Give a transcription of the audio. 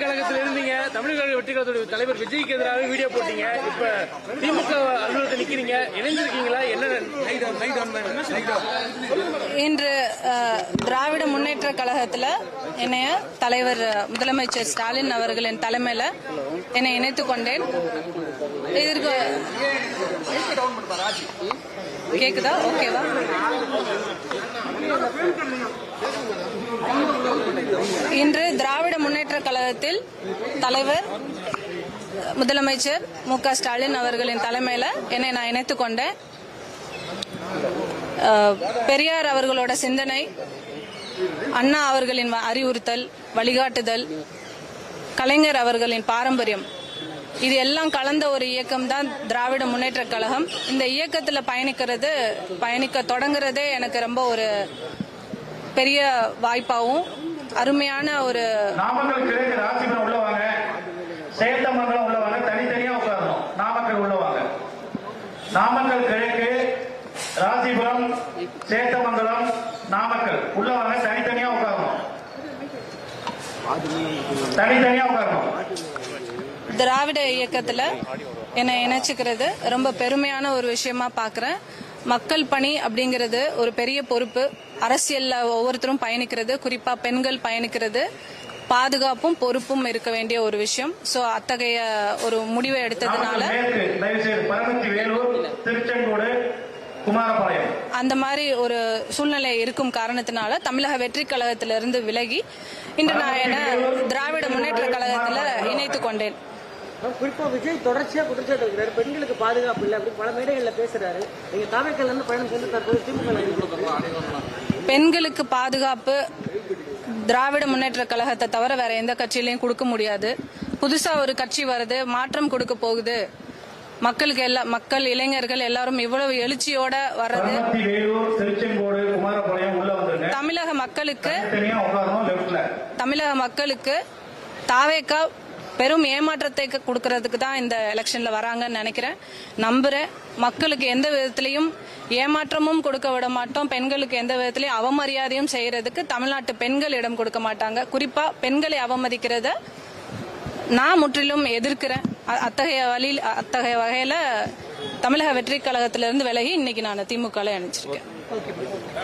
கழகத்தில் இருந்தீங்க, தமிழக வெற்றி கழகத்துடைய தலைவர் விஜய்க்கு எதிராக வீடியோ போட்டீங்க. இப்ப திமுக அலுவலகத்தில் நிக்கிறீங்க, இணைஞ்சிருக்கீங்களா? என்ன? இன்று திராவிட முன்னேற்ற கழகத்தில் என்னைய தலைவர் முதலமைச்சர் ஸ்டாலின் அவர்களின் தலைமையில என்னை இணைத்துக் கொண்டேன். இதற்கு கேக்குதா? ஓகேவா? இன்று திராவிட முன்னேற்ற கழகத்தில் தலைவர் முதலமைச்சர் மு.க. ஸ்டாலின் அவர்களின் தலைமையில என்னை நான் இணைத்துக் கொண்டேன். பெரியார் அவர்களோட சிந்தனை, அண்ணா அவர்களின் அறிவுறுத்தல், வழிகாட்டுதல், கலைஞர் அவர்களின் பாரம்பரியம், இது எல்லாம் கலந்த ஒரு இயக்கம் தான் திராவிட முன்னேற்ற கழகம். இந்த இயக்கத்தில் பயணிக்க தொடங்குறதே எனக்கு ரொம்ப ஒரு பெரிய வாய்ப்பாகவும் அருமையான ஒரு நாமக்கல் கிழக்கு ராசிபுரம் உள்ளவாங்க, சேத்தமங்கலம் உள்ளவாங்க, தனித்தனியா உட்காரணும். நாமக்கல் உள்ளவாங்க, நாமக்கல் கிழக்கு ராசிபுரம் சேத்தமங்கலம் நாமக்கல் உள்ளவாங்க, தனித்தனியா உட்காரணும். தனித்தனியா உட்காரணும். திராவிட இயக்கத்துல என்னை இணைச்சுக்கிறது ரொம்ப பெருமையான ஒரு விஷயமா பாக்குறேன். மக்கள் பணி அப்படிங்கிறது ஒரு பெரிய பொறுப்பு. அரசியல்ல ஒவ்வொருத்தரும் பயணிக்கிறது, குறிப்பா பெண்கள் பயணிக்கிறது பாதுகாப்பும் பொறுப்பும் இருக்க வேண்டிய ஒரு விஷயம். சோ அத்தகைய ஒரு முடிவை எடுத்ததுனால அந்த மாதிரி ஒரு சூழ்நிலை இருக்கும் காரணத்தினால தமிழக வெற்றி கழகத்திலிருந்து விலகி இன்று நான் என்ன திராவிட முன்னேற்ற கழகத்துல இணைத்துக் கொண்டேன். குறிப்பா விஜய் தொடர்ச்சியா குற்றச்சாட்டு வைக்கிறாரு, பெண்களுக்கு பாதுகாப்பு இல்லை அப்படி பல மேடைகள்ல பேசுறாரு. நீங்க தாவேக்கல்ல இருந்து பயணம் சென்று தற்போது திமுக பெண்களுக்கு பாதுகாப்பு திராவிட முன்னேற்ற கழகத்தை தவிர வேற எந்த கட்சியிலையும் கொடுக்க முடியாது. புதுசா ஒரு கட்சி வருது, மாற்றம் கொடுக்க போகுது. மக்களுக்கு மக்கள் இளைஞர்கள் எல்லாரும் இவ்வளவு எழுச்சியோட வர்றது தமிழக மக்களுக்கு தாவேக்கா பெரும் ஏமாற்றத்தை கொடுக்கறதுக்கு தான் இந்த எலெக்ஷன்ல வராங்கன்னு நினைக்கிறேன், நம்புறேன். மக்களுக்கு எந்த விதத்திலையும் ஏமாற்றமும் கொடுக்க விட மாட்டோம். பெண்களுக்கு எந்த விதத்திலையும் அவமரியாதையும் செய்யறதுக்கு தமிழ்நாட்டு பெண்கள் இடம் கொடுக்க மாட்டாங்க. குறிப்பா பெண்களை அவமதிக்கிறத நான் முற்றிலும் எதிர்க்கிறேன். அத்தகைய வகையில தமிழக வெற்றி கழகத்திலிருந்து விலகி இன்னைக்கு நான் திமுக இணைச்சிருக்கேன்.